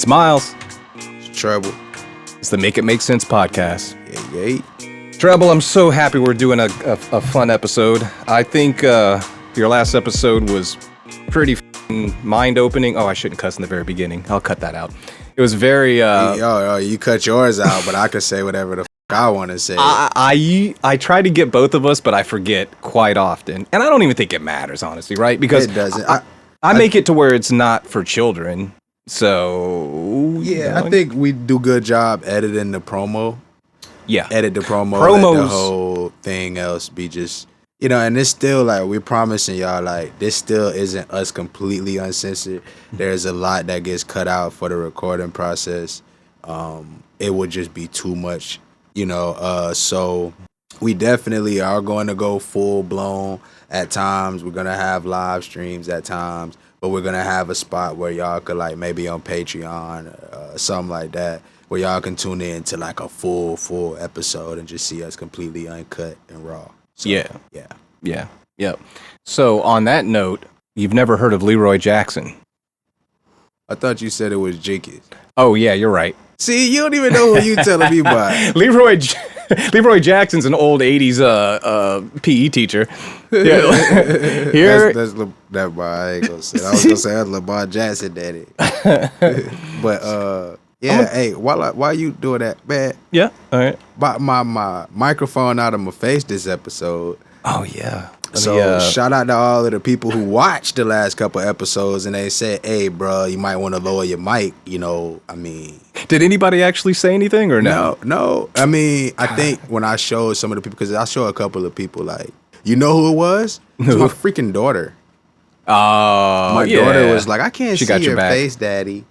It's Mylz. It's Tr3bel. It's the Make It Make Sense podcast. Yeah. Tr3bel, I'm so happy we're doing a fun episode. I think your last episode was pretty mind-opening. Oh, I shouldn't cuss in the very beginning. I'll cut that out. It was very... you cut yours out, but I could say whatever the I want to say. I try to get both of us, but I forget quite often. And I don't even think it matters, honestly, right? Because it doesn't. I make it to where it's not for children. So... Yeah, I think we do a good job editing the promo. Yeah. Edit the promo. Promos. Let the whole thing else be just... You know, and it's still like, we're promising y'all, like, this still isn't us completely uncensored. There's a lot that gets cut out for the recording process. It would just be too much, you know. So we definitely are going to go full blown at times. We're going to have live streams at times, but we're going to have a spot where y'all could, like, maybe on Patreon, something like that, where y'all can tune in to, like, a full episode and just see us completely uncut and raw. So, Yeah. So on that note, you've never heard of Leroy Jackson? I thought you said it was Jenkins. Oh yeah, you're right. See, you don't even know who you telling me about. Leroy Jackson's an old '80s PE teacher. Yeah. Here, that's I ain't gonna say. I was gonna say that's LeBron Jackson, daddy. But hey, why you doing that, man? Yeah, all right. My microphone out of my face this episode. Oh yeah. So shout out to all of the people who watched the last couple episodes and they said, "Hey, bro, you might want to lower your mic." You know, I mean, did anybody actually say anything or no? No. I mean, I think when I showed some of the people, because I showed a couple of people, like, you know who it was? It was my freaking daughter. Oh, my daughter was like, "I can't she see got your back. face, daddy."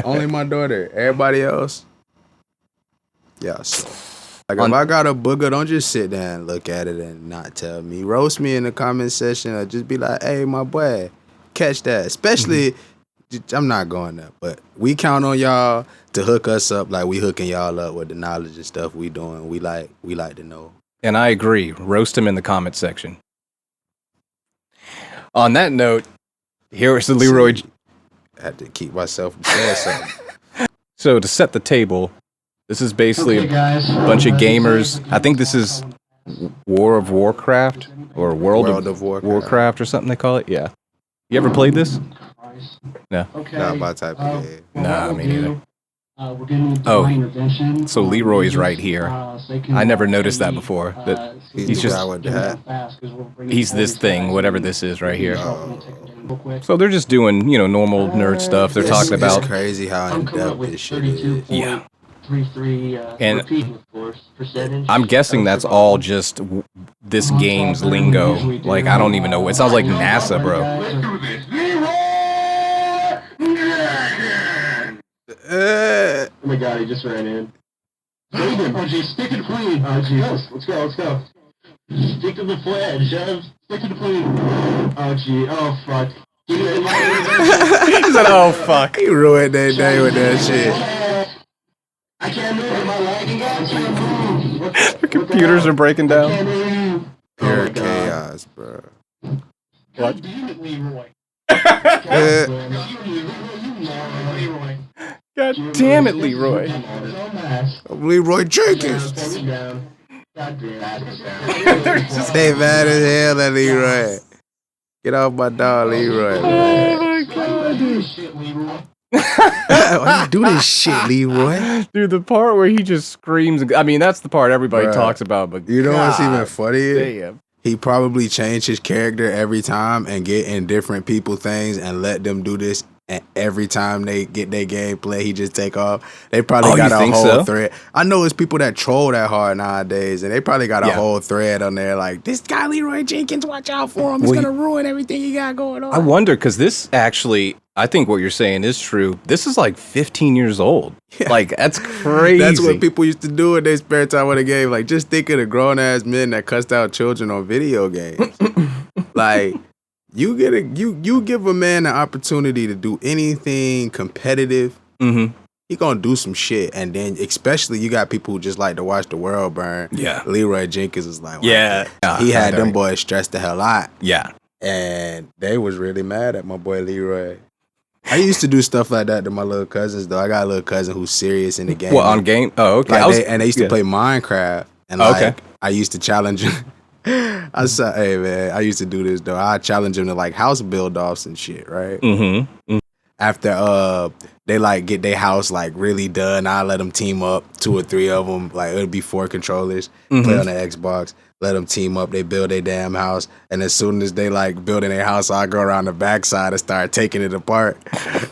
Only my daughter. Everybody else. Yeah. So, like, if I got a booger, don't just sit there and look at it and not tell me. Roast me in the comment section or just be like, "Hey, my boy, catch that." Especially, I'm not going there, but we count on y'all to hook us up like we hooking y'all up with the knowledge and stuff we doing. We like to know. And I agree. Roast him in the comment section. On that note, here is the Leroy. I had to keep myself from saying something. So to set the table, this is basically a bunch of gamers. I think this is War of Warcraft or World of Warcraft or something they call it. Yeah. You ever played this? No. Not my type of game. Nah, me neither. Oh, so Leroy's right here. I never noticed that before. That he's this thing, whatever this is right here. So they're just doing, normal nerd stuff. They're talking about. It's crazy how in-depth this shit is. Yeah. And I'm guessing that's all just this game's lingo. Like, I don't even know. It sounds like NASA, bro. Oh my god, he just ran in. Oh, gee, stick to the plane. Oh, gee, let's go. Stick to the fledge, stick to the plane. Oh, gee, oh, fuck. He said, oh, fuck. He ruined that day with that shit. I can't move, my lagging out. The computers are breaking down. Pure chaos, bro. God damn it, Leroy. God damn it, Leroy. I'm Leroy Jenkins. They mad as hell at Leroy. Get off my dog, Leroy. Oh my god, dude. Why you do this shit, Leroy? Dude, the part where he just screams. I mean, that's the part everybody talks about. But you know what's even funnier? Damn. He probably changed his character every time and get in different people things and let them do this. And every time they get their gameplay, he just take off. They probably got a whole thread. I know it's people that troll that hard nowadays, and they probably got a whole thread on there like, this guy Leroy Jenkins, watch out for him. He's gonna ruin everything you got going on. I wonder, because this actually, I think what you're saying is true. This is like 15 years old. Yeah. Like, that's crazy. That's what people used to do in their spare time with a game. Like, just think of the grown ass men that cussed out children on video games. Like, you give a man an opportunity to do anything competitive, he gonna do some shit. And then especially you got people who just like to watch the world burn. Yeah. Leroy Jenkins is like, wow. He had them boys stressed the hell out. Yeah. And they was really mad at my boy Leroy. I used to do stuff like that to my little cousins though. I got a little cousin who's serious in the game. Well, on game? Oh, okay. Like they used to play Minecraft, and like I used to challenge him. I said, "Hey man, I used to do this though. I challenge him to like house build offs and shit, right?" Mm-hmm. After they like get their house like really done, I let them team up, 2 or 3 of them. Like it'd be 4 controllers, play on the Xbox. Let them team up. They build their damn house, and as soon as they like building their house, I go around the backside and start taking it apart.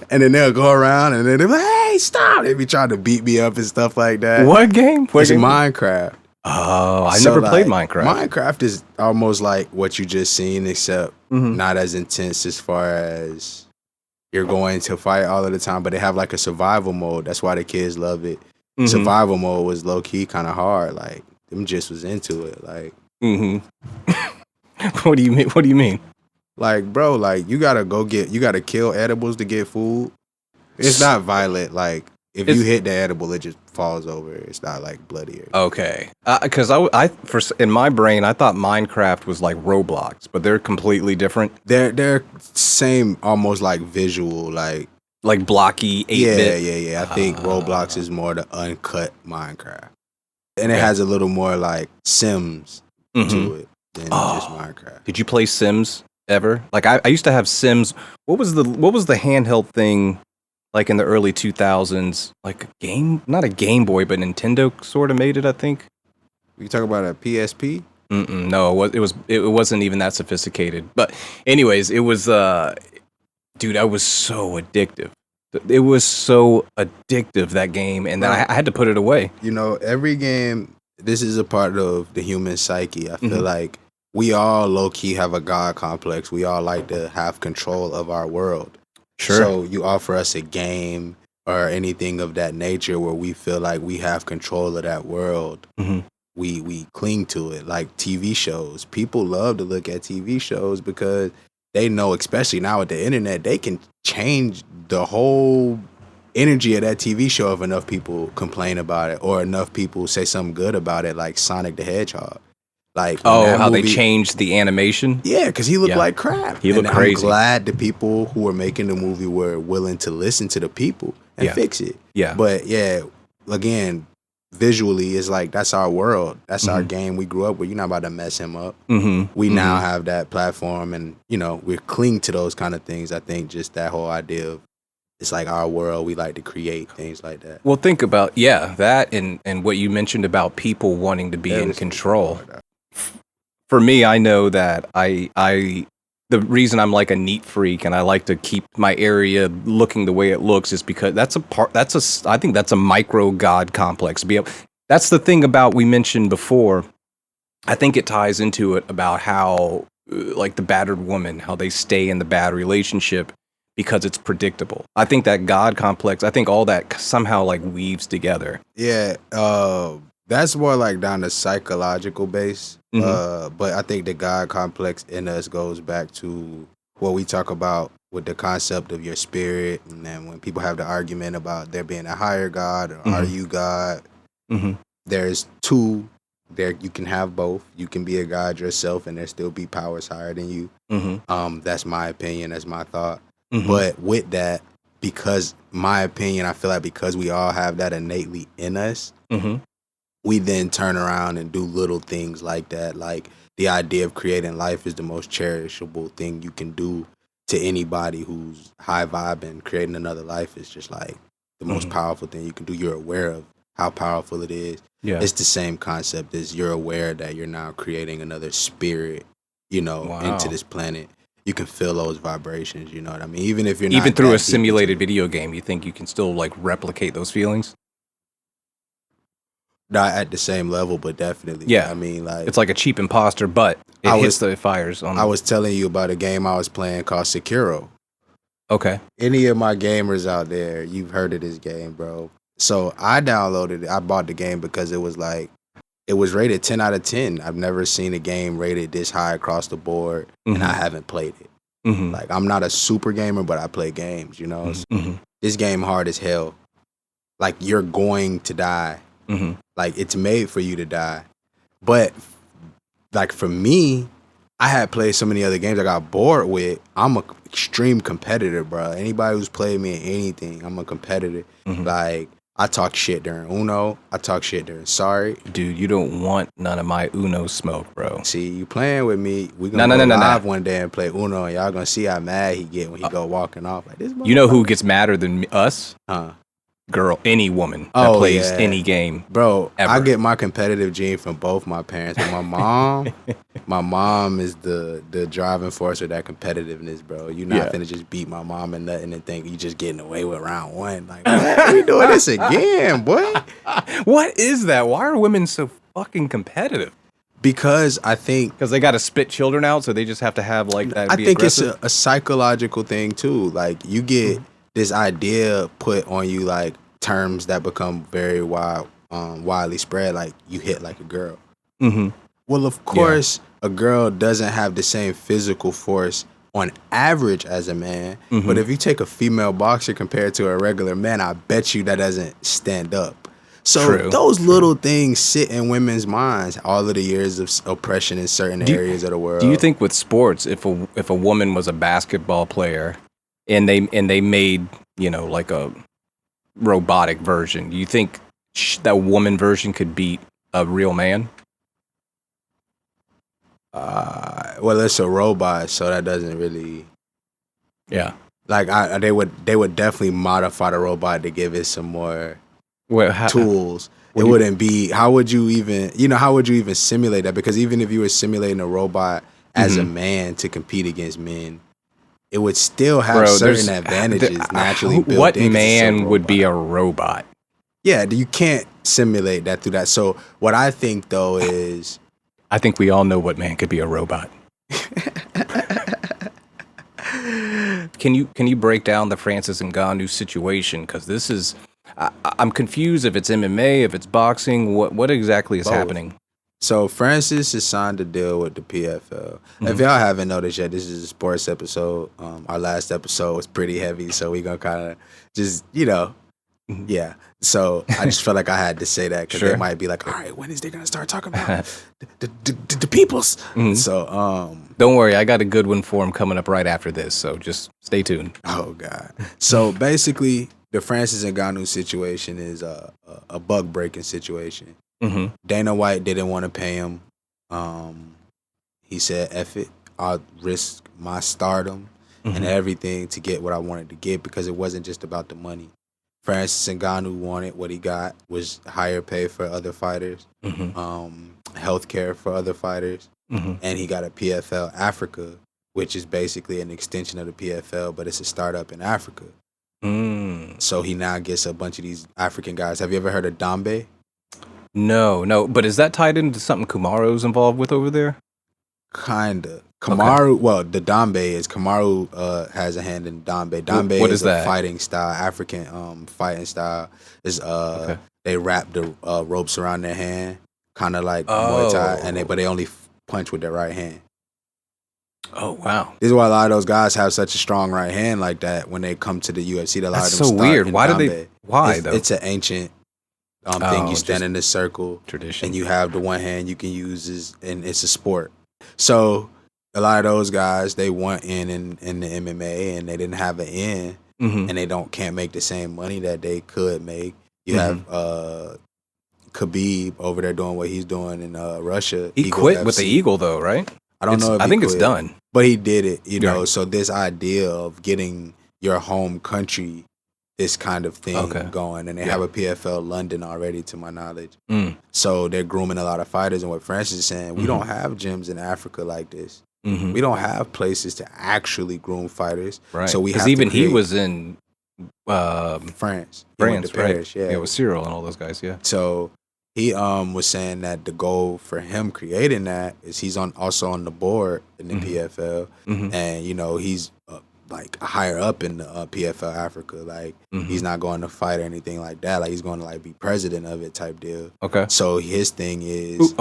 And then they'll go around, and then they're like, "Hey, stop!" They be trying to beat me up and stuff like that. What game? It's Minecraft. Oh, I never played Minecraft. Minecraft is almost like what you just seen, except not as intense as far as you're going to fight all of the time. But they have like a survival mode. That's why the kids love it. Survival mode was low key kind of hard. Like them just was into it. Like, What do you mean? What do you mean? Like, bro, like you gotta kill edibles to get food. It's not violent. Like if you hit the edible, it just falls over. It's not like bloody. Okay, because in my brain, I thought Minecraft was like Roblox, but they're completely different. They're same, almost like visual, like blocky 8-bit. Yeah. I think Roblox is more the uncut Minecraft, and it has a little more like Sims to it than just Minecraft. Did you play Sims ever? Like I used to have Sims. What was the handheld thing? Like in the early 2000s, like not a Game Boy, but Nintendo sort of made it, I think. You talk about a PSP? No, it wasn't even that sophisticated. But anyways, it was, dude, I was so addictive. It was so addictive, that game, and then I had to put it away. You know, every game, this is a part of the human psyche. I feel like we all low-key have a God complex. We all like to have control of our world. Sure. So you offer us a game or anything of that nature where we feel like we have control of that world. We cling to it, like TV shows. People love to look at TV shows because they know, especially now with the internet, they can change the whole energy of that TV show if enough people complain about it or enough people say something good about it, like Sonic the Hedgehog. Like how they changed the animation? Yeah, because he looked like crap. He looked crazy. I'm glad the people who were making the movie were willing to listen to the people and fix it. Yeah. But yeah, again, visually, it's like that's our world. That's our game we grew up with. You're not about to mess him up. We now have that platform, and we cling to those kind of things. I think just that whole idea of it's like our world. We like to create things like that. Well, think about that and what you mentioned about people wanting to be in control. For me, I know that the reason I'm like a neat freak and I like to keep my area looking the way it looks is because I think that's a micro God complex. That's the thing about we mentioned before. I think it ties into it about how like the battered woman, how they stay in the bad relationship because it's predictable. I think that God complex, I think all that somehow like weaves together. Yeah, that's more like down the psychological base. But I think the God complex in us goes back to what we talk about with the concept of your spirit. And then when people have the argument about there being a higher God or are you God, there's two. There you can have both. You can be a God yourself and there still be powers higher than you. That's my opinion. That's my thought. But with that, because my opinion, I feel like because we all have that innately in us, we then turn around and do little things like that. Like the idea of creating life is the most cherishable thing you can do to anybody who's high vibing. Creating another life is just like the most powerful thing you can do. You're aware of how powerful it is. Yeah. It's the same concept as you're aware that you're now creating another spirit, into this planet. You can feel those vibrations, you know what I mean? Even if you're not even through a simulated video game, you think you can still like replicate those feelings? Not at the same level, but definitely. Yeah. I mean, like it's like a cheap imposter, but it fires on. I was telling you about a game I was playing called Sekiro. Okay. Any of my gamers out there, you've heard of this game, bro. So I downloaded it. I bought the game because it was rated 10 out of 10. I've never seen a game rated this high across the board, and I haven't played it. Like, I'm not a super gamer, but I play games, So this game hard as hell. Like, you're going to die. Like, it's made for you to die. But, like, for me, I had played so many other games I got bored with. I'm a extreme competitor, bro. Anybody who's played me in anything, I'm a competitor. Like, I talk shit during Uno. I talk shit during Sorry. Dude, you don't want none of my Uno smoke, bro. See, you playing with me. We gonna go live one day and play Uno, and y'all gonna see how mad he get when he go walking off like this. You know who gets madder than us? Girl, any woman that plays any game. Bro, ever. I get my competitive gene from both my parents. But my mom is the driving force of that competitiveness, bro. You're not finna just beat my mom and nothing and think you just getting away with round one. Like, what? We doing this again, boy? What is that? Why are women so fucking competitive? Because I think... Because they got to spit children out, so they just have to have, like, that I be think aggressive? It's a psychological thing, too. Like, you get... this idea put on you, like terms that become very widely spread, like you hit like a girl. Well, of course, a girl doesn't have the same physical force on average as a man. But if you take a female boxer compared to a regular man, I bet you that doesn't stand up. So those little things sit in women's minds all of the years of oppression in certain areas of the world. Do you think with sports, if a woman was a basketball player and they made, you know, like a robotic version, do you think that woman version could beat a real man? Well, it's a robot, so that doesn't really. Yeah. Like they would definitely modify the robot to give it some more tools. It wouldn't be. How would you even simulate that? Because even if you were simulating a robot as a man to compete against men, it would still have certain advantages naturally built in. What man would be a robot? Yeah, you can't simulate that through that. So what I think though is, I think we all know what man could be a robot. Can you break down the Francis Ngannou situation? Because this is, I'm confused if it's MMA, if it's boxing. What exactly is happening? So Francis has signed a deal with the PFL. If y'all haven't noticed yet, this is a sports episode. Our last episode was pretty heavy, so we gonna kind of just, yeah. So I just felt like I had to say that because they might be like, all right, when is they gonna start talking about the peoples? So don't worry, I got a good one for him coming up right after this. So just stay tuned. Oh God. So basically, the Francis Ngannou situation is a bug breaking situation. Dana White didn't want to pay him. He said, F it, I'll risk my stardom and everything to get what I wanted to get, because it wasn't just about the money. Francis Ngannou wanted what he got was higher pay for other fighters, health care for other fighters, and he got a PFL Africa, which is basically an extension of the PFL, but it's a startup in Africa. So he now gets a bunch of these African guys. Have you ever heard of Dambe? No. But is that tied into something Kamaru's involved with over there? Kinda. Kamaru, well, the Dambe is Kamaru has a hand in Dambe. Dambe what is that? A fighting style, African fighting style. Is they wrap the ropes around their hand, kind of like Muay Thai, but they only punch with their right hand. Oh wow! This is why a lot of those guys have such a strong right hand like that when they come to the UFC. A lot That's of them so start weird. in Why Dambe. do they? Why though? It's an ancient thing. You stand in a circle, tradition, and you have the one hand you can use, and it's a sport. So a lot of those guys, they want in the MMA, and they didn't have an in, and they can't make the same money that they could make. You have Khabib over there doing what he's doing in Russia. He quit with the Eagle though, right? I don't know if I think it's done. But he did it, you know. So this idea of getting your home country, this kind of thing going, and they have a PFL London already, to my knowledge. So they're grooming a lot of fighters. And what Francis is saying, we don't have gyms in Africa like this. We don't have places to actually groom fighters. Right. So we have even to create, he was in France. He went to right? Paris, yeah. Yeah, with Cyril and all those guys. Yeah. So he was saying that the goal for him creating that is he's also on the board in the PFL, and he's like higher up in the PFL Africa. Like he's not going to fight or anything like that. Like he's going to like be president of it type deal. Okay. So his thing is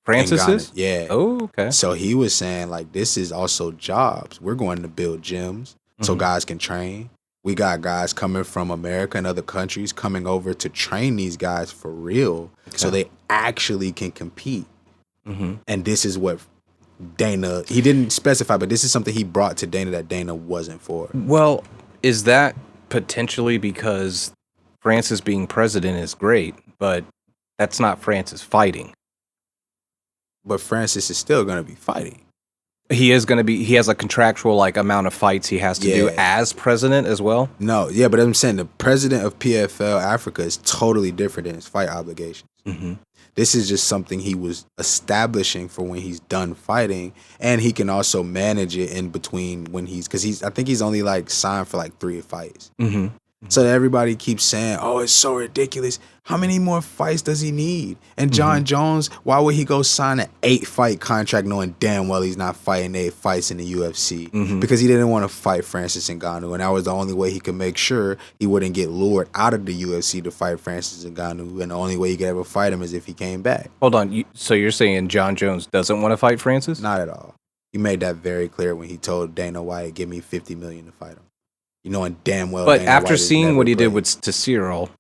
Francis is? Yeah. Oh, okay. So he was saying like this is also jobs. We're going to build gyms so guys can train. We got guys coming from America and other countries coming over to train these guys for real, so they actually can compete. And this is what Dana. He didn't specify, but this is something he brought to Dana that Dana wasn't for. Well, is that potentially because Francis being president is great, but that's not Francis fighting? But Francis is still going to be fighting. He is going to be. He has a contractual like amount of fights he has to do as president as well. No, yeah, but I'm saying the president of PFL Africa is totally different than his fight obligations. Mm-hmm. This is just something he was establishing for when he's done fighting, and he can also manage it in between when I think he's only like signed for like 3 fights. Mm-hmm. So everybody keeps saying, "Oh, it's so ridiculous. How many more fights does he need?" And Jon Jones, why would he go sign an 8-fight contract knowing damn well he's not fighting 8 fights in the UFC? Because he didn't want to fight Francis Ngannou, and that was the only way he could make sure he wouldn't get lured out of the UFC to fight Francis Ngannou. And the only way he could ever fight him is if he came back. Hold on. So you're saying Jon Jones doesn't want to fight Francis? Not at all. He made that very clear when he told Dana White, "Give me $50 million to fight him." You know, and damn well. But Dana after White seeing what he did to Cyril,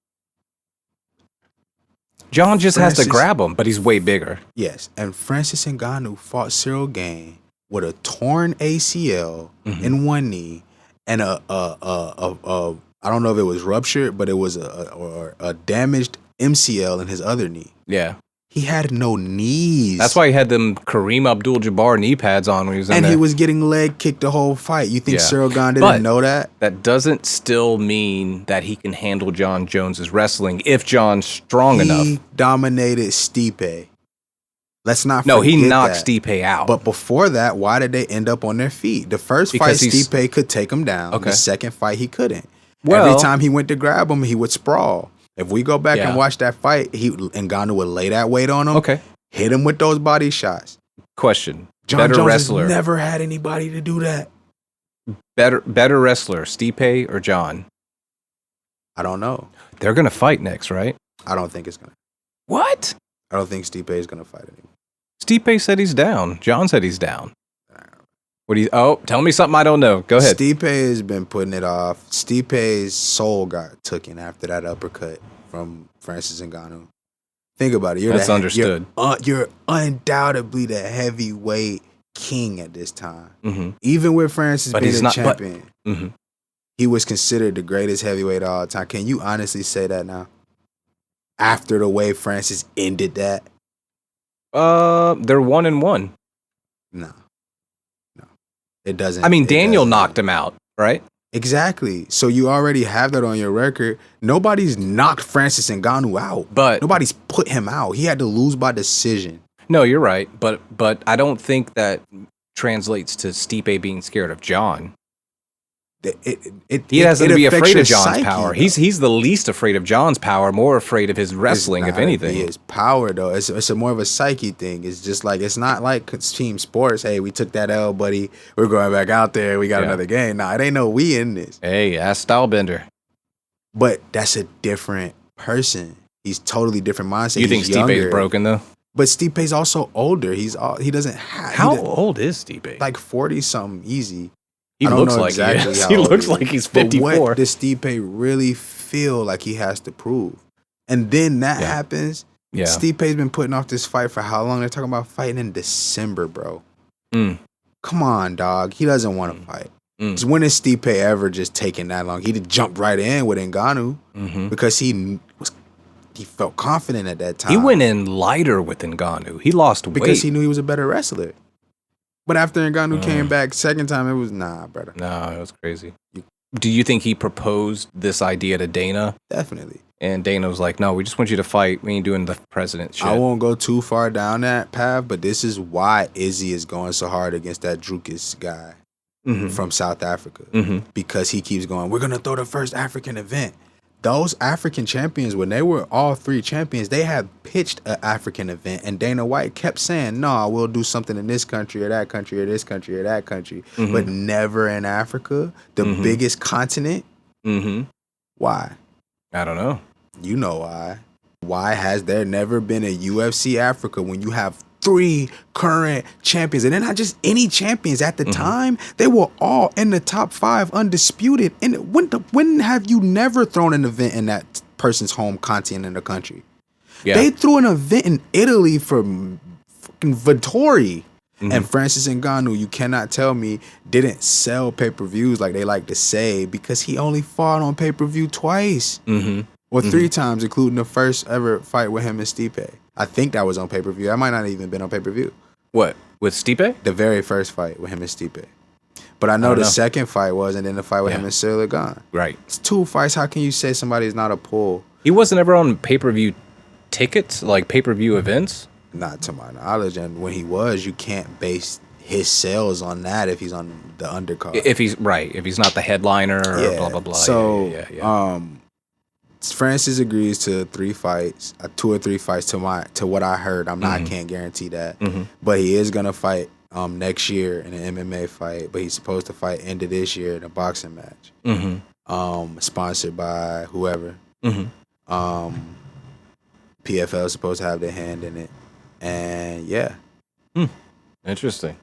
John just has to grab him, but he's way bigger. Yes, and Francis Ngannou fought Cyril Gane with a torn ACL in one knee and a I don't know if it was ruptured, but it was a damaged MCL in his other knee. Yeah. He had no knees. That's why he had them Kareem Abdul-Jabbar knee pads on when he was in and there. he was getting leg kicked the whole fight. You think Cyril Gane didn't know that? That doesn't still mean that he can handle Jon Jones's wrestling if John's strong enough. He dominated Stipe. Let's not forget No, he knocked Stipe out. But before that, why did they end up on their feet? The first fight, Stipe could take him down. Okay. The second fight, he couldn't. Well, every time he went to grab him, he would sprawl. If we go back and watch that fight, Ngannou would lay that weight on him. Okay. Hit him with those body shots. Question. Jon Jones wrestler. Has never had anybody to do that. Better wrestler, Stipe or Jon? I don't know. They're going to fight next, right? I don't think it's going to. What? I don't think Stipe is going to fight anymore. Stipe said he's down. Jon said he's down. Tell me something I don't know. Go ahead. Stipe has been putting it off. Stipe's soul got taken after that uppercut from Francis Ngannou. Think about it. That's understood. You're undoubtedly the heavyweight king at this time. Even with Francis being a champion, he was considered the greatest heavyweight of all time. Can you honestly say that now? After the way Francis ended that? They're 1-1. No. It doesn't. I mean, Daniel knocked him out, right? Exactly. So you already have that on your record. Nobody's knocked Francis Ngannou out, but nobody's put him out. He had to lose by decision. No, you're right, but I don't think that translates to Stipe being scared of Jon. He doesn't be afraid of Jon's power. Though. He's the least afraid of Jon's power, more afraid of his wrestling, if anything. His power, though, it's a more of a psyche thing. It's just like, it's not like team sports. Hey, we took that L, buddy. We're going back out there. We got another game. Nah, it ain't no we in this. Hey, that's Stylebender. But that's a different person. He's totally different mindset. You think Stipe's broken, though? But Stipe's also older. He doesn't have... How old is Stipe? Like 40-something easy. He looks like exactly he looks like he's 54. But what does Stipe really feel like he has to prove? And then that happens. Yeah. Stipe's been putting off this fight for how long? They're talking about fighting in December, bro. Come on, dog. He doesn't want to fight. When has Stipe ever just taken that long? He just jumped right in with Ngannou because he felt confident at that time. He went in lighter with Ngannou. He lost weight. Because he knew he was a better wrestler. But after Ngannou came back second time, it was, nah, brother. No, it was crazy. Do you think he proposed this idea to Dana? Definitely. And Dana was like, no, we just want you to fight. We ain't doing the president shit. I won't go too far down that path, but this is why Izzy is going so hard against that Drukis guy from South Africa. Because he keeps going, we're going to throw the first African event. Those African champions, when they were all 3 champions, they had pitched an African event, and Dana White kept saying, no, we'll do something in this country or that country or this country or that country, but never in Africa, the biggest continent. Why? I don't know. You know why. Why has there never been a UFC Africa when you have 3 current champions? And they're not just any champions. At the time, they were all in the top 5 undisputed. And when have you never thrown an event in that person's home continent in the country? Yeah. They threw an event in Italy for fucking Vittori. And Francis Ngannou, you cannot tell me, didn't sell pay-per-views like they like to say, because he only fought on pay-per-view twice. Or 3 times, including the first ever fight with him and Stipe. I think that was on pay-per-view. That might not have even been on pay-per-view. What? With Stipe? The very first fight with him and Stipe. But I know the second fight was, and then the fight with him and Cyril Gane. Right. It's 2 fights. How can you say somebody's not a pull? He wasn't ever on pay-per-view tickets, like pay-per-view events? Not to my knowledge. And when he was, you can't base his sales on that if he's on the undercard. If he's not the headliner or blah, blah, blah. So, Francis agrees to 3 fights, 2 or 3 fights to what I heard. I can't guarantee that. But he is going to fight next year in an MMA fight, but he's supposed to fight end of this year in a boxing match. Sponsored by whoever. PFL is supposed to have their hand in it. And Interesting.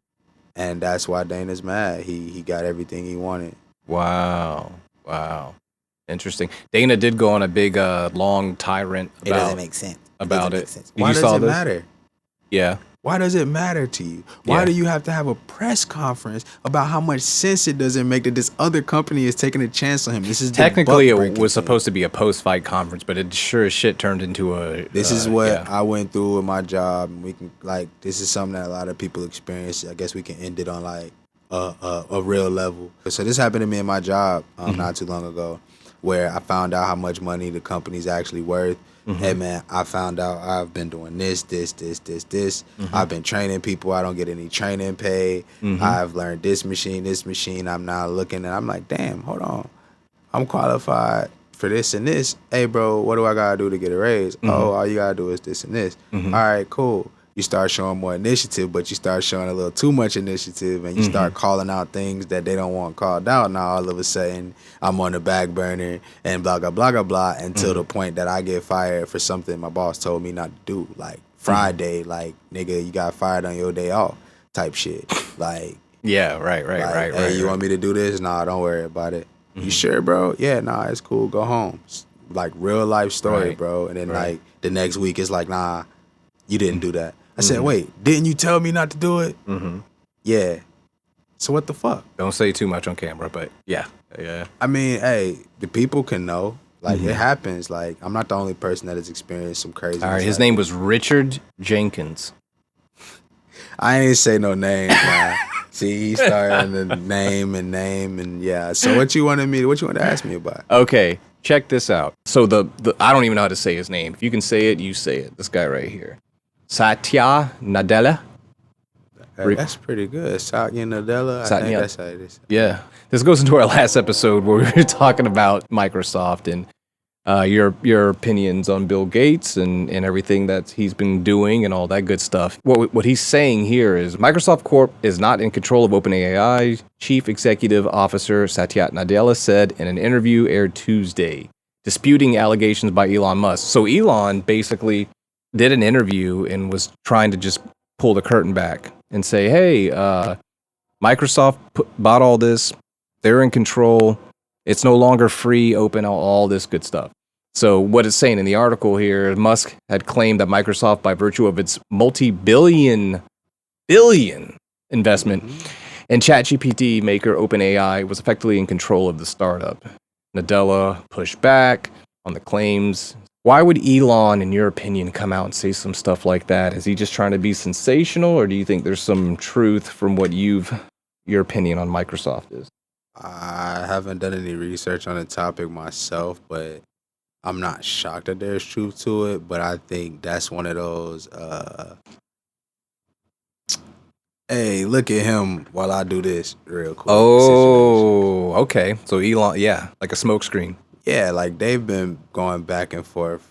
And that's why Dana's mad. He got everything he wanted. Wow. Interesting. Dana did go on a big, long tirant about it. Doesn't make sense. About it. Why does it matter? Yeah. Why does it matter to you? Why do you have to have a press conference about how much sense it doesn't make that this other company is taking a chance on him? This is technically it was supposed to be a post-fight conference, but it sure as shit turned into a. This is what I went through with my job. And we can this is something that a lot of people experience. I guess we can end it on a real level. So this happened to me in my job not too long ago, where I found out how much money the company's actually worth. Hey man, I found out I've been doing this. I've been training people. I don't get any training pay. I've learned this machine. I'm now looking and I'm like, damn, hold on. I'm qualified for this and this. Hey bro, what do I gotta do to get a raise? Oh, all you gotta do is this and this. All right, cool. You start showing more initiative, but you start showing a little too much initiative, and you start calling out things that they don't want called out. Now all of a sudden, I'm on the back burner and blah, blah, blah, blah, blah, until the point that I get fired for something my boss told me not to do. Like Friday, like, nigga, you got fired on your day off type shit. Like, yeah, right. Hey, you want me to do this? Nah, don't worry about it. You sure, bro? Yeah, nah, it's cool. Go home. It's like real life story, bro. And then like the next week, it's like, nah, you didn't do that. I said, wait, didn't you tell me not to do it? Yeah. So what the fuck? Don't say too much on camera, but yeah. I mean, hey, the people can know. Like, it happens. Like, I'm not the only person that has experienced some crazy. All right, his name was Richard Jenkins. I ain't say no names, man. See, he started the name, and yeah. So what you wanted to ask me about? Okay, check this out. So the I don't even know how to say his name. If you can say it, you say it. This guy right here. Satya Nadella. That's pretty good. Satya Nadella. I think that's how it is. Yeah. This goes into our last episode where we were talking about Microsoft and your opinions on Bill Gates and everything that he's been doing and all that good stuff. What he's saying here is Microsoft Corp is not in control of OpenAI. Chief Executive Officer Satya Nadella said in an interview aired Tuesday, disputing allegations by Elon Musk. So Elon basically did an interview and was trying to just pull the curtain back and say, hey, Microsoft bought all this. They're in control. It's no longer free, open, all this good stuff. So what it's saying in the article here, Musk had claimed that Microsoft, by virtue of its multi-billion investment in ChatGPT maker OpenAI, was effectively in control of the startup. Nadella pushed back on the claims. Why would Elon, in your opinion, come out and say some stuff like that? Is he just trying to be sensational, or do you think there's some truth from what your opinion on Microsoft is? I haven't done any research on the topic myself, but I'm not shocked that there's truth to it. But I think that's one of those, hey, look at him while I do this real quick. Oh, okay. So Elon, yeah, like a smokescreen. Yeah, like they've been going back and forth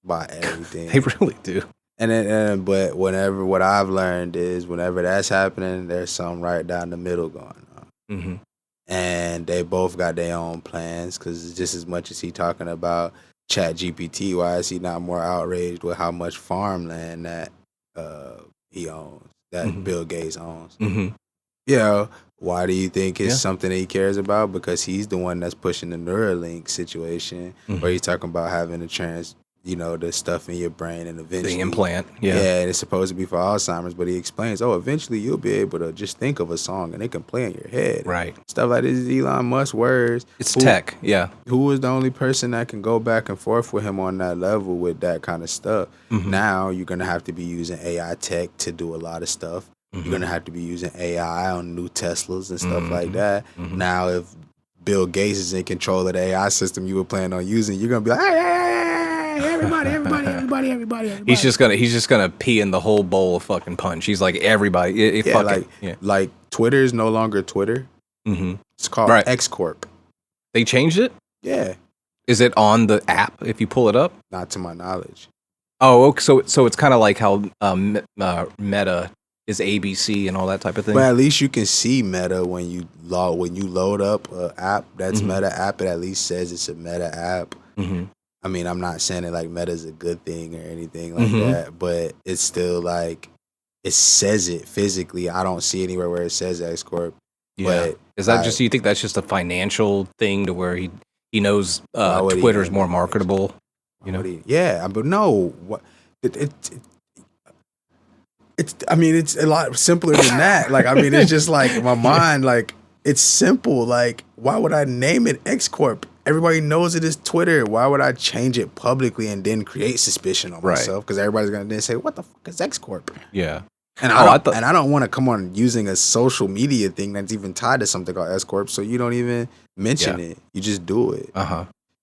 by everything. They really do. But what I've learned is whenever that's happening, there's something right down the middle going on. And they both got their own plans, because just as much as he talking about ChatGPT, why is he not more outraged with how much farmland that he owns, that Bill Gates owns? Why do you think it's something that he cares about? Because he's the one that's pushing the Neuralink situation, where he's talking about having a the stuff in your brain, and eventually The implant. and it's supposed to be for Alzheimer's, but he explains, eventually you'll be able to just think of a song and it can play in your head. Right. Stuff like this is Elon Musk's words. It's tech. Yeah. Who was the only person that can go back and forth with him on that level with that kind of stuff? Now you're going to have to be using AI tech to do a lot of stuff. You're going to have to be using AI on new Teslas and stuff like that. Now, if Bill Gates is in control of the AI system you were planning on using, you're going to be like, hey, everybody. He's just gonna pee in the whole bowl of fucking punch. He's like, everybody. Like Twitter is no longer Twitter. It's called X-CORP. They changed it? Yeah. Is it on the app if you pull it up? Not to my knowledge. Oh, okay, so it's kind of like how Meta is ABC and all that type of thing. But at least you can see Meta when you load up an app that's Meta app. It at least says it's a Meta app. I mean, I'm not saying it like Meta's a good thing or anything like that, but it's still like it says it physically. I don't see anywhere where it says X-CORP. Yeah. But is that just, you think that's just a financial thing to where he knows Twitter's more marketable? Yeah, but no, what it's I mean, it's a lot simpler than that. Like, I mean, it's just like my mind, like it's simple. Like, why would I name it X-CORP? Everybody knows it is Twitter. Why would I change it publicly and then create suspicion on myself? Because everybody's gonna then say, "What the fuck is X-CORP?" Yeah. And I don't want to come on using a social media thing that's even tied to something called X-CORP. So you don't even mention it. You just do it.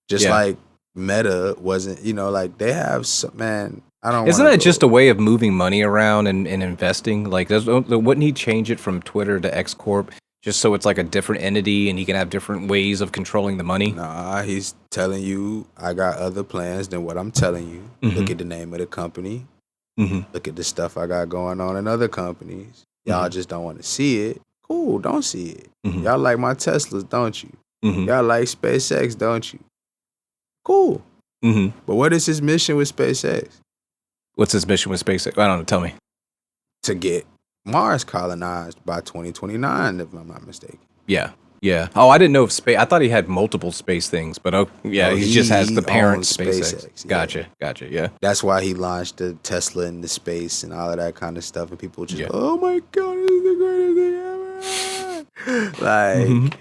Just like Meta wasn't. Like they have man. I don't. Isn't that just a way of moving money around and investing? Like, wouldn't he change it from Twitter to X-CORP? Just so it's like a different entity and he can have different ways of controlling the money? Nah, he's telling you, I got other plans than what I'm telling you. Look at the name of the company. Look at the stuff I got going on in other companies. Y'all just don't want to see it. Cool, don't see it. Y'all like my Teslas, don't you? Y'all like SpaceX, don't you? Cool. But what is his mission with SpaceX? What's his mission with SpaceX? I don't know, tell me. To get Mars colonized by 2029, if I'm not mistaken. Yeah. Oh, I didn't know if space. I thought he had multiple space things, but he just has the parent SpaceX. Yeah. Gotcha. Yeah. That's why he launched the Tesla into space and all of that kind of stuff, and people just, oh my god, this is the greatest thing ever. Like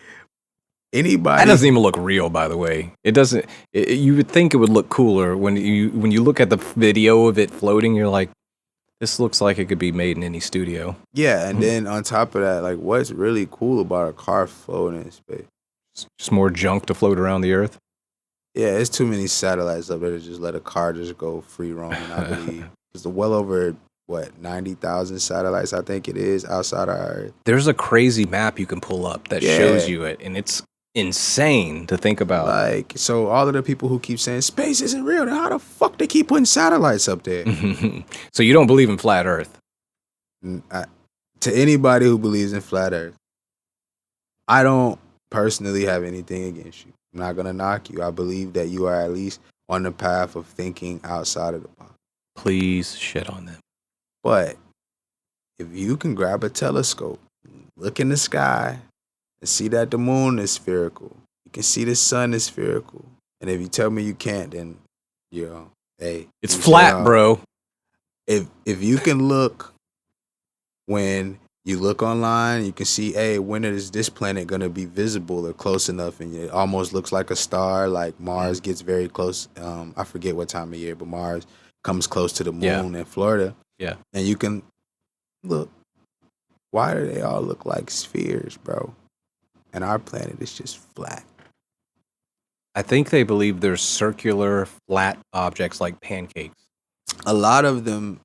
anybody. That doesn't even look real, by the way. It doesn't. You would think it would look cooler when you look at the video of it floating. You're like, this looks like it could be made in any studio. Yeah, and then on top of that, like, what's really cool about a car floating in space? Just more junk to float around the Earth? Yeah, it's too many satellites up there to just let a car just go free roaming, I believe. There's well over, 90,000 satellites, I think it is, outside our Earth. There's a crazy map you can pull up that shows you it, and it's insane to think about. Like, so all of the people who keep saying space isn't real, then how the fuck they keep putting satellites up there? So you don't believe in flat Earth? To anybody who believes in flat Earth, I don't personally have anything against you. I'm not gonna knock you. I believe that you are at least on the path of thinking outside of the box. Please shit on them. But if you can grab a telescope, look in the sky, and see that the moon is spherical, you can see the sun is spherical, and if you tell me you can't, then hey, it's flat, bro. If you can look, when you look online, you can see, hey, when is this planet gonna be visible or close enough, and it almost looks like a star. Like Mars gets very close. I forget what time of year, but Mars comes close to the moon in Florida. Yeah, and you can look. Why do they all look like spheres, bro? And our planet is just flat. I think they believe there's circular, flat objects like pancakes. A lot of them,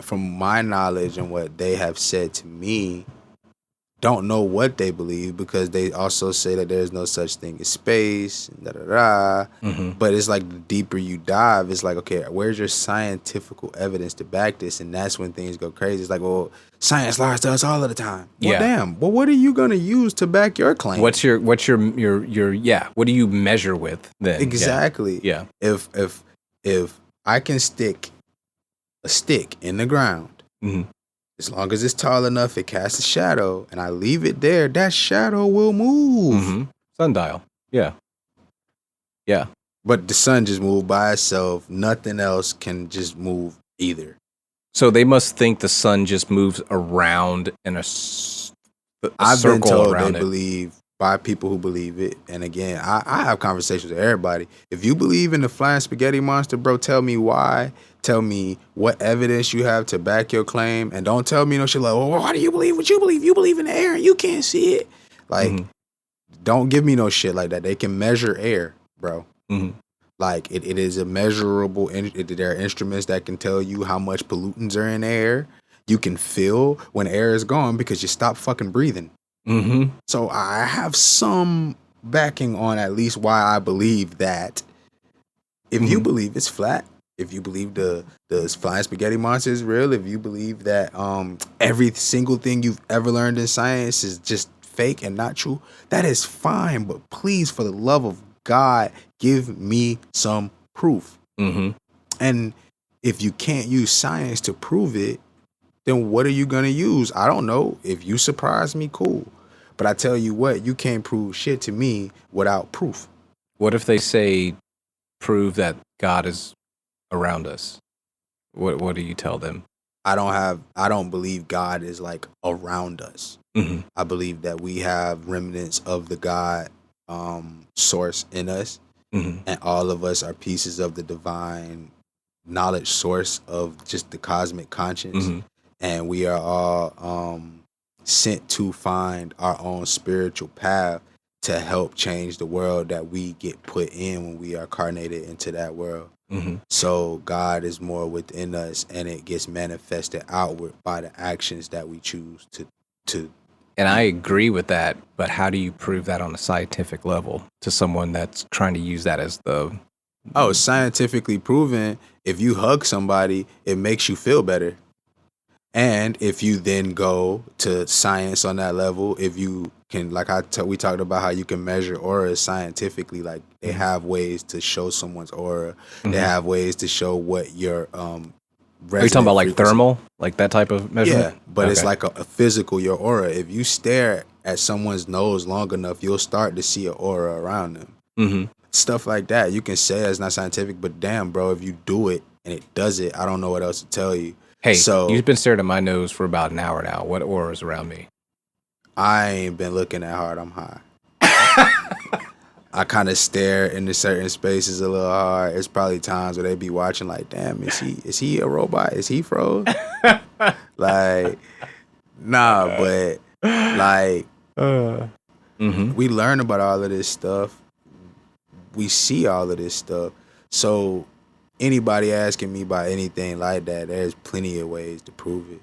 from my knowledge and what they have said to me, don't know what they believe, because they also say that there's no such thing as space, and But it's like the deeper you dive, it's like, okay, where's your scientific evidence to back this? And that's when things go crazy. It's like, well, science lies to us all of the time. Well, damn. Well, what are you gonna use to back your claim? What's your what do you measure with then? Exactly. Yeah. If I can stick a stick in the ground, as long as it's tall enough, it casts a shadow, and I leave it there, that shadow will move. Sundial. Yeah. But the sun just moved by itself. Nothing else can just move either. So they must think the sun just moves around in a I've circle been told around they it. believe by people who believe it. And again, I have conversations with everybody. If you believe in the flying spaghetti monster, bro, tell me why. Tell me what evidence you have to back your claim. And don't tell me no shit like, well, why do you believe what you believe? You believe in the air and you can't see it. Like, don't give me no shit like that. They can measure air, bro. Like, it is a measurable, there are instruments that can tell you how much pollutants are in the air. You can feel when air is gone because you stop fucking breathing. So I have some backing on at least why I believe that. If you believe it's flat, if you believe the flying spaghetti monster is real, if you believe that every single thing you've ever learned in science is just fake and not true, that is fine. But please, for the love of God, give me some proof. And if you can't use science to prove it, then what are you going to use? I don't know. If you surprise me, cool. But I tell you what, you can't prove shit to me without proof. What if they say, prove that God is around us? What do you tell them? I don't believe God is like around us. I believe that we have remnants of the God source in us. And all of us are pieces of the divine knowledge source of just the cosmic conscience. And we are all sent to find our own spiritual path to help change the world that we get put in when we are incarnated into that world. So God is more within us, and it gets manifested outward by the actions that we choose to. And I agree with that, but how do you prove that on a scientific level to someone that's trying to use that as the... Oh, scientifically proven, if you hug somebody, it makes you feel better. And if you then go to science on that level, if you can, like we talked about how you can measure auras scientifically, like they have ways to show someone's aura. They have ways to show what your Are you talking about like thermal, like that type of measurement? Yeah, but it's like a physical, your aura. If you stare at someone's nose long enough, you'll start to see an aura around them. Stuff like that. You can say that's not scientific, but damn, bro, if you do it and it does it, I don't know what else to tell you. Hey, so you've been staring at my nose for about an hour now. What aura is around me? I ain't been looking that hard. I'm high. I kind of stare into certain spaces a little hard. It's probably times where they be watching like, damn, is he a robot? Is he froze? Like, nah, but like, we learn about all of this stuff. We see all of this stuff. So anybody asking me about anything like that, there's plenty of ways to prove it.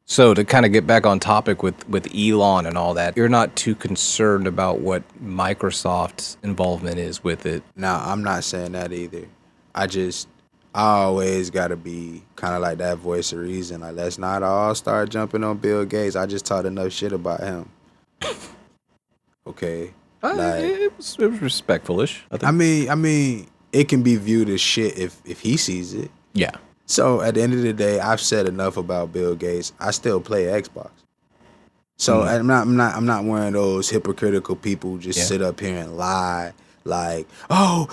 So to kind of get back on topic with Elon and all that, you're not too concerned about what Microsoft's involvement is with it. Nah, I'm not saying that either. I always got to be kind of like that voice of reason. Like, let's not all start jumping on Bill Gates. I just talked enough shit about him. Okay. Like, it was respectful-ish. I mean, it can be viewed as shit if he sees it. Yeah. So at the end of the day, I've said enough about Bill Gates. I still play Xbox. So I'm not one of those hypocritical people who just sit up here and lie like, oh,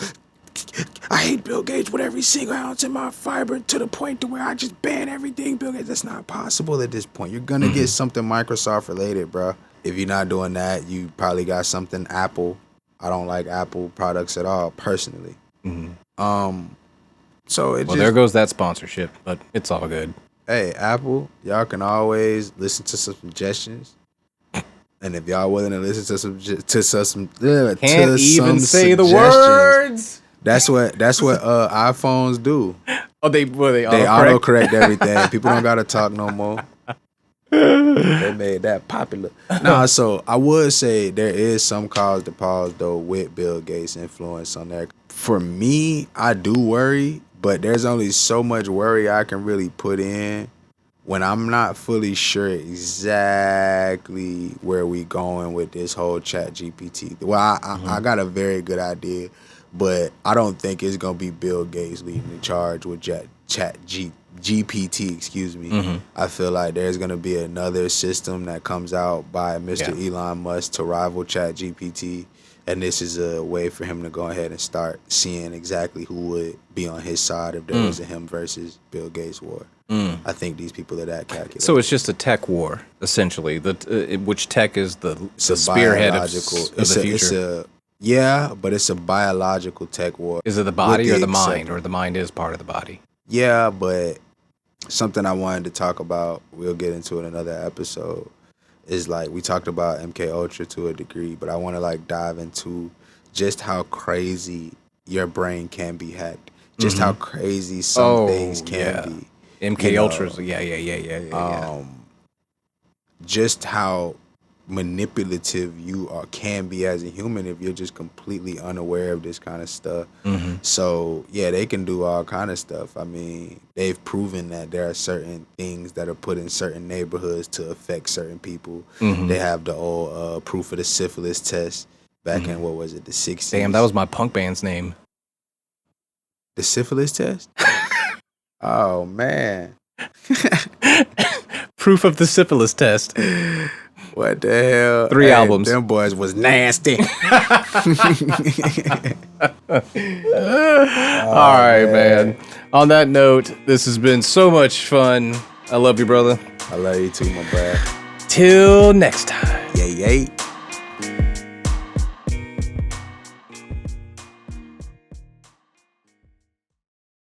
I hate Bill Gates with every single ounce in my fiber to the point to where I just ban everything Bill Gates. That's not possible at this point. You're gonna get something Microsoft related, bro. If you're not doing that, you probably got something Apple. I don't like Apple products at all, personally. So there goes that sponsorship, but it's all good. Hey, Apple, y'all can always listen to some suggestions, and if y'all willing to listen to some can't even say the words. That's what iPhones do. Oh, they autocorrect everything. People don't gotta talk no more. They made that popular. Nah, so I would say there is some cause to pause though with Bill Gates' influence on there. For me, I do worry, but there's only so much worry I can really put in when I'm not fully sure exactly where we going with this whole ChatGPT. Well, I got a very good idea, but I don't think it's gonna be Bill Gates leading the charge with GPT, excuse me. I feel like there's gonna be another system that comes out by Mr. Elon Musk to rival ChatGPT. And this is a way for him to go ahead and start seeing exactly who would be on his side if there was a him versus Bill Gates war. I think these people are that calculated. So it's just a tech war, essentially. Which tech is the spearhead of the future? But it's a biological tech war. Is it the body or the mind, or the mind is part of the body? Yeah, but something I wanted to talk about, we'll get into in another episode, is like we talked about MK Ultra to a degree, but I want to like dive into just how crazy your brain can be hacked, just how crazy some things can be. MK Ultras, yeah. Just how manipulative you can be as a human if you're just completely unaware of this kind of stuff. So yeah, they can do all kind of stuff. I mean, they've proven that there are certain things that are put in certain neighborhoods to affect certain people. They have the old proof of the syphilis test back in, what was it, the 60s? Damn, that was my punk band's name. The syphilis test? Oh man. Proof of the syphilis test. What the hell? 3 albums. Them boys was nasty. All right, man. On that note, this has been so much fun. I love you, brother. I love you too, my bro. Till next time. Yay.